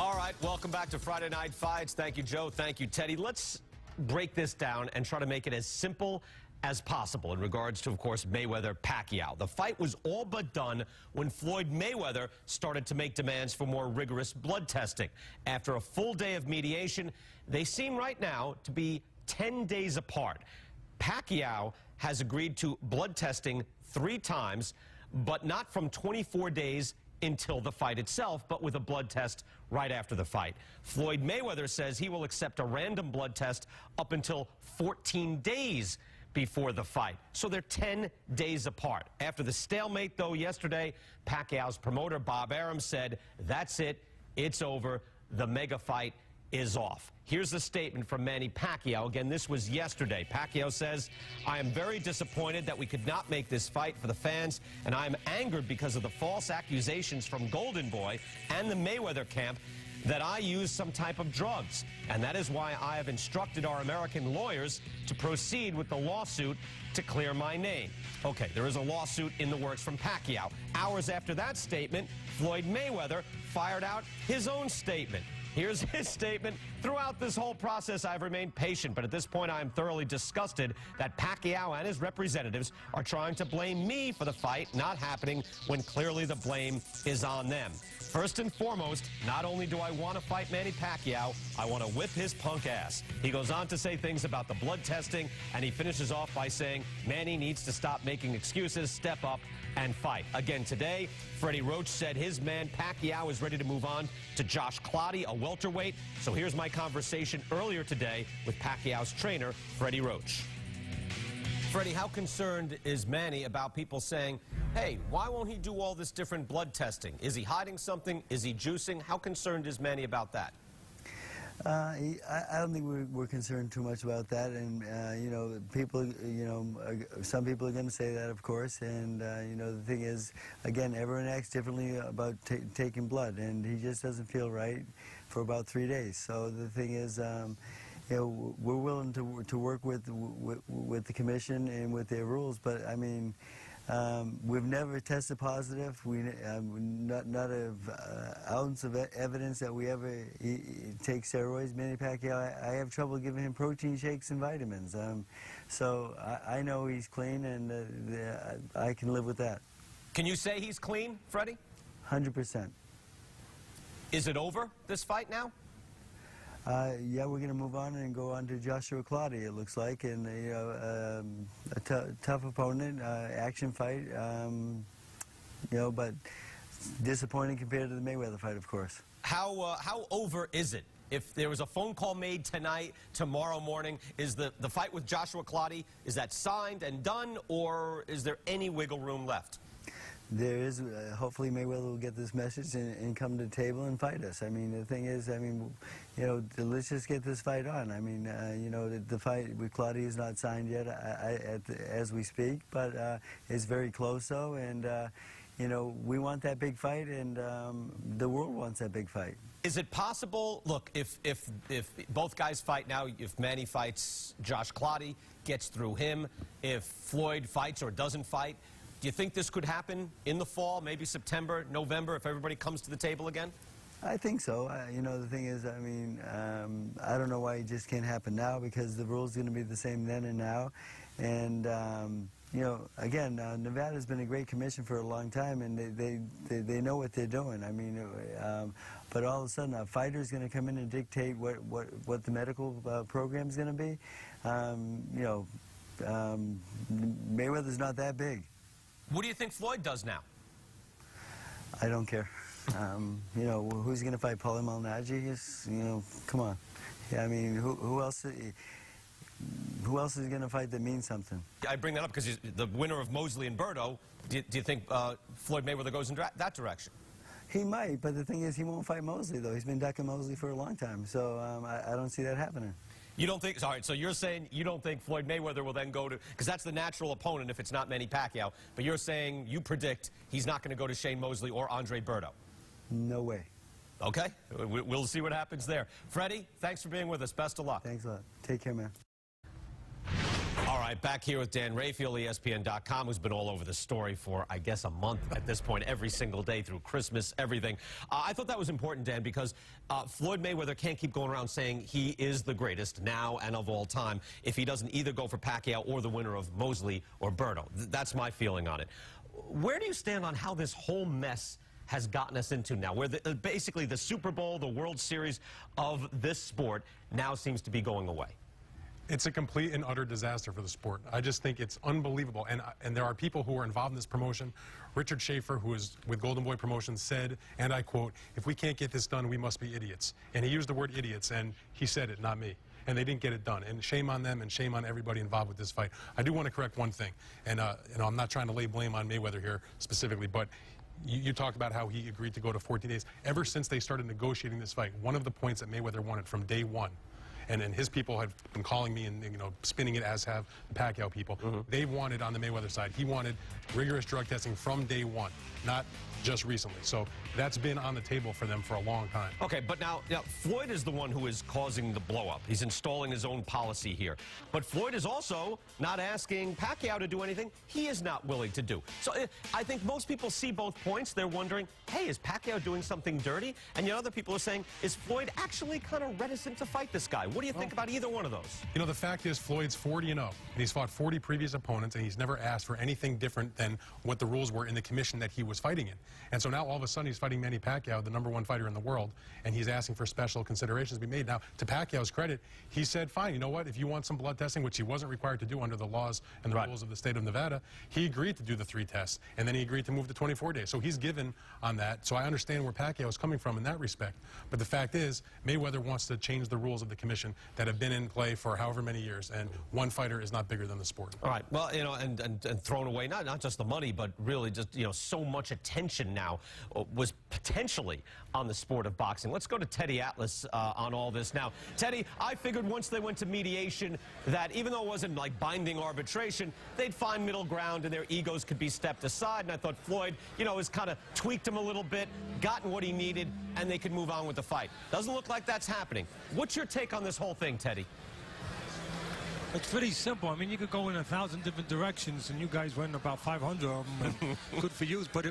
All right, welcome back to Friday Night Fights. Thank you, Joe. Thank you, Teddy. Let's break this down and try to make it as simple as possible in regards to, of course, Mayweather-Pacquiao. The fight was all but done when Floyd Mayweather started to make demands for more rigorous blood testing. After a full day of mediation, they seem right now to be 10 days apart. Pacquiao has agreed to blood testing 3 times, but not from 24 days until the fight itself, but with a blood test right after the fight. Floyd Mayweather says he will accept a random blood test up until 14 days before the fight. So they're 10 days apart. After the stalemate, though, yesterday, Pacquiao's promoter, Bob Arum, said, that's it, it's over, the mega fight is off. Here's the statement from Manny Pacquiao. Again, this was yesterday. Pacquiao says, I am very disappointed that we could not make this fight for the fans, and I am angered because of the false accusations from Golden Boy and the Mayweather camp that I used some type of drugs. And that is why I have instructed our American lawyers to proceed with the lawsuit to clear my name. Okay, there is a lawsuit in the works from Pacquiao. Hours after that statement, Floyd Mayweather fired out his own statement. Here's his statement. Throughout this whole process, I've remained patient, but at this point, I am thoroughly disgusted that Pacquiao and his representatives are trying to blame me for the fight not happening when clearly the blame is on them. First and foremost, not only do I want to fight Manny Pacquiao, I want to whip his punk ass. He goes on to say things about the blood testing, and he finishes off by saying Manny needs to stop making excuses, step up, and fight. Again today, Freddie Roach said his man Pacquiao is ready to move on to Josh Clottey, a welterweight. So here's my conversation earlier today with Pacquiao's trainer, Freddie Roach. Freddie, how concerned is Manny about people saying, hey, why won't he do all this different blood testing? Is he hiding something? Is he juicing? How concerned is Manny about that? I don't think we're concerned too much about that, and you know, people, you know, some people are going to say that, of course, and you know, the thing is, again, everyone acts differently about taking blood, and he just doesn't feel right for about 3 days. So the thing is, you know, we're willing to work with the commission and with their rules, but I mean, we've never tested positive. Not an ounce of evidence that we ever take steroids. Manny Pacquiao, I have trouble giving him protein shakes and vitamins. So I know he's clean, and I can live with that. Can you say he's clean, Freddie? 100%. Is it over, this fight now? Yeah, we're going to move on and go on to Joshua Clottey, it looks like, and you know, a tough opponent, action fight, you know, but disappointing compared to the Mayweather fight, of course. How over is it? If there was a phone call made tonight, tomorrow morning, is the fight with Joshua Clottey, is that signed and done, or is there any wiggle room left? There is. Hopefully Mayweather will get this message and come to the table and fight us. I mean, the thing is, I mean, you know, let's just get this fight on. I mean, you know, the fight with Clottey is not signed yet as we speak, but it's very close, though, and you know, we want that big fight, and the world wants that big fight. Is it possible, look, if both guys fight now, if Manny fights Josh Clottey, gets through him, if Floyd fights or doesn't fight, do you think this could happen in the fall, maybe September, November, if everybody comes to the table again? I think so. You know, the thing is, I mean, I don't know why it just can't happen now, because the rule's going to be the same then and now. And, you know, again, Nevada's been a great commission for a long time, and they know what they're doing. I mean, but all of a sudden, a fighter's going to come in and dictate what the medical program's going to be. You know, Mayweather's not that big. What do you think Floyd does now? I don't care. You know, who's going to fight Paulie Malignaggi? You know, come on. Yeah, I mean, who else is going to fight that means something? I bring that up because he's the winner of Mosley and Berto. Do you think Floyd Mayweather goes in that direction? He might, but the thing is, he won't fight Mosley, though. He's been ducking Mosley for a long time, so I don't see that happening. You don't think, sorry, so you're saying you don't think Floyd Mayweather will then go to, because that's the natural opponent if it's not Manny Pacquiao, but you're saying you predict he's not going to go to Shane Mosley or Andre Berto? No way. Okay, we'll see what happens there. Freddie, thanks for being with us. Best of luck. Thanks a lot. Take care, man. All right, back here with Dan Rayfield, ESPN.com, who's been all over the story for, I guess, a month at this point, every single day through Christmas, everything. I thought that was important, Dan, because Floyd Mayweather can't keep going around saying he is the greatest now and of all time if he doesn't either go for Pacquiao or the winner of Mosley or Berto. That's my feeling on it. Where do you stand on how this whole mess has gotten us into now, where basically the Super Bowl, the World Series of this sport now seems to be going away? It's a complete and utter disaster for the sport. I just think it's unbelievable. And there are people who are involved in this promotion. Richard Schaefer, who is with Golden Boy Promotions, said, and I quote, "If we can't get this done, we must be idiots." And he used the word idiots, and he said it, not me. And they didn't get it done. And shame on them and shame on everybody involved with this fight. I do want to correct one thing. And you know, I'm not trying to lay blame on Mayweather here specifically, but you talked about how he agreed to go to 14 days. Ever since they started negotiating this fight, one of the points that Mayweather wanted from day one, and his people have been calling me and, you know, spinning it, as have the Pacquiao people. They wanted, on the Mayweather side, he wanted rigorous drug testing from day one, not just recently. So that's been on the table for them for a long time. Okay, but now Floyd is the one who is causing the blow-up. He's installing his own policy here. But Floyd is also not asking Pacquiao to do anything he is not willing to do. So I think most people see both points. They're wondering, hey, is Pacquiao doing something dirty? And yet other people are saying, is Floyd actually kind of reticent to fight this guy? What do you think about either one of those? You know, the fact is Floyd's 40-0, and he's fought 40 previous opponents, and he's never asked for anything different than what the rules were in the commission that he was fighting in. And so now all of a sudden he's fighting Manny Pacquiao, the #1 fighter in the world, and he's asking for special considerations to be made. Now, to Pacquiao's credit, he said, fine, you know what, if you want some blood testing, which he wasn't required to do under the laws and the rules of the state of Nevada, he agreed to do the 3 tests, and then he agreed to move to 24 days. So he's given on that. So I understand where Pacquiao is coming from in that respect. But the fact is, Mayweather wants to change the rules of the commission that have been in play for however many years, and one fighter is not bigger than the sport. All right, well, you know, and thrown away, not just the money, but really just, you know, so much attention now was potentially on the sport of boxing. Let's go to Teddy Atlas on all this. Now, Teddy, I figured once they went to mediation that even though it wasn't like binding arbitration, they'd find middle ground and their egos could be stepped aside. And I thought Floyd, you know, has kind of tweaked him a little bit, gotten what he needed, and they could move on with the fight. Doesn't look like that's happening. What's your take on this whole thing, Teddy? It's pretty simple. I mean, you could go in 1,000 different directions, and you guys went about 500 of them. And good for you. But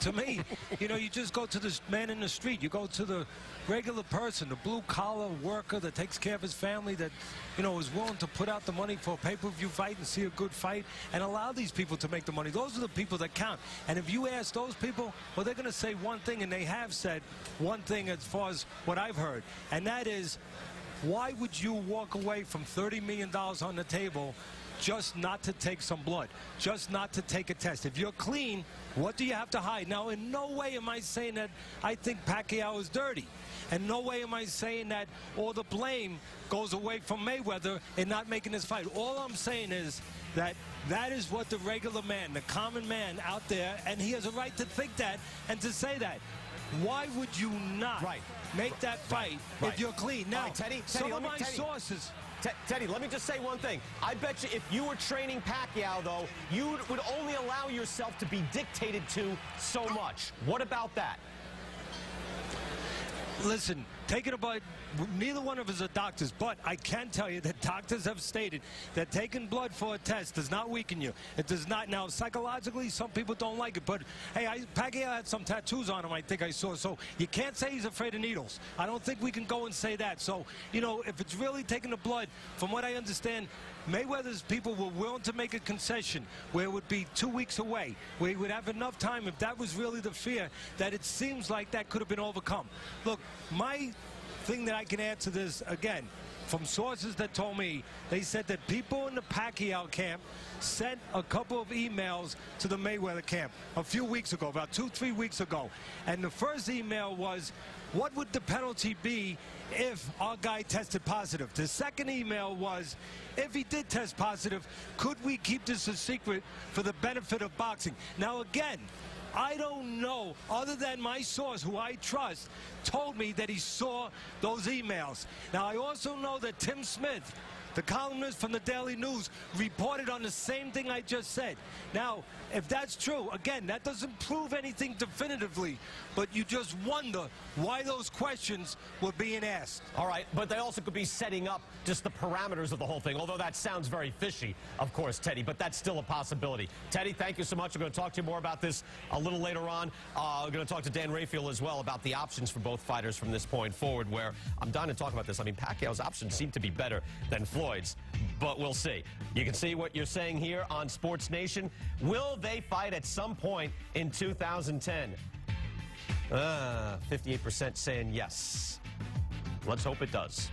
to me, you know, you just go to the man in the street. You go to the regular person, the blue-collar worker that takes care of his family, that, you know, is willing to put out the money for a pay-per-view fight and see a good fight and allow these people to make the money. Those are the people that count. And if you ask those people, well, they're going to say one thing, and they have said one thing as far as what I've heard, and that is, why would you walk away from $30 million on the table just not to take some blood, just not to take a test? If you're clean, what do you have to hide? Now, in no way am I saying that I think Pacquiao is dirty. And no way am I saying that all the blame goes away from Mayweather in not making this fight. All I'm saying is that that is what the regular man, the common man out there, and he has a right to think that and to say that. Why would you not make that fight if you're clean? Now, Teddy, some of my sources... Teddy, let me just say one thing. I bet you if you were training Pacquiao, though, you would only allow yourself to be dictated to so much. What about that? Listen, taking a blood, neither one of us are doctors, but I can tell you that doctors have stated that taking blood for a test does not weaken you. It does not. Now, psychologically, some people don't like it, but, hey, Pacquiao had some tattoos on him, I think I saw, so you can't say he's afraid of needles. I don't think we can go and say that. So, you know, if it's really taking the blood, from what I understand, Mayweather's people were willing to make a concession where it would be 2 weeks away, where he would have enough time, if that was really the fear, that it seems like that could have been overcome. Look, my thing that I can add to this, again, from sources that told me, they said that people in the Pacquiao camp sent a couple of emails to the Mayweather camp a few weeks ago, about 2-3 weeks ago. And the first email was, what would the penalty be if our guy tested positive? The second email was, if he did test positive, could we keep this a secret for the benefit of boxing? Now, again, I don't know, other than my source, who I trust, told me that he saw those emails. Now, I also know that Tim Smith, The columnist from the Daily News reported on the same thing I just said. Now, if that's true, again, that doesn't prove anything definitively, but you just wonder why those questions were being asked. All right, but they also could be setting up just the parameters of the whole thing, although that sounds very fishy, of course, Teddy, but that's still a possibility. Teddy, thank you so much. We're going to talk to you more about this a little later on. We're going to talk to Dan Rafael as well about the options for both fighters from this point forward, where I'm dying to talk about this. I mean, Pacquiao's options seem to be better than Floyd's, but we'll see. You can see what you're saying here on Sports Nation. Will they fight at some point in 2010? 58% saying yes. Let's hope it does.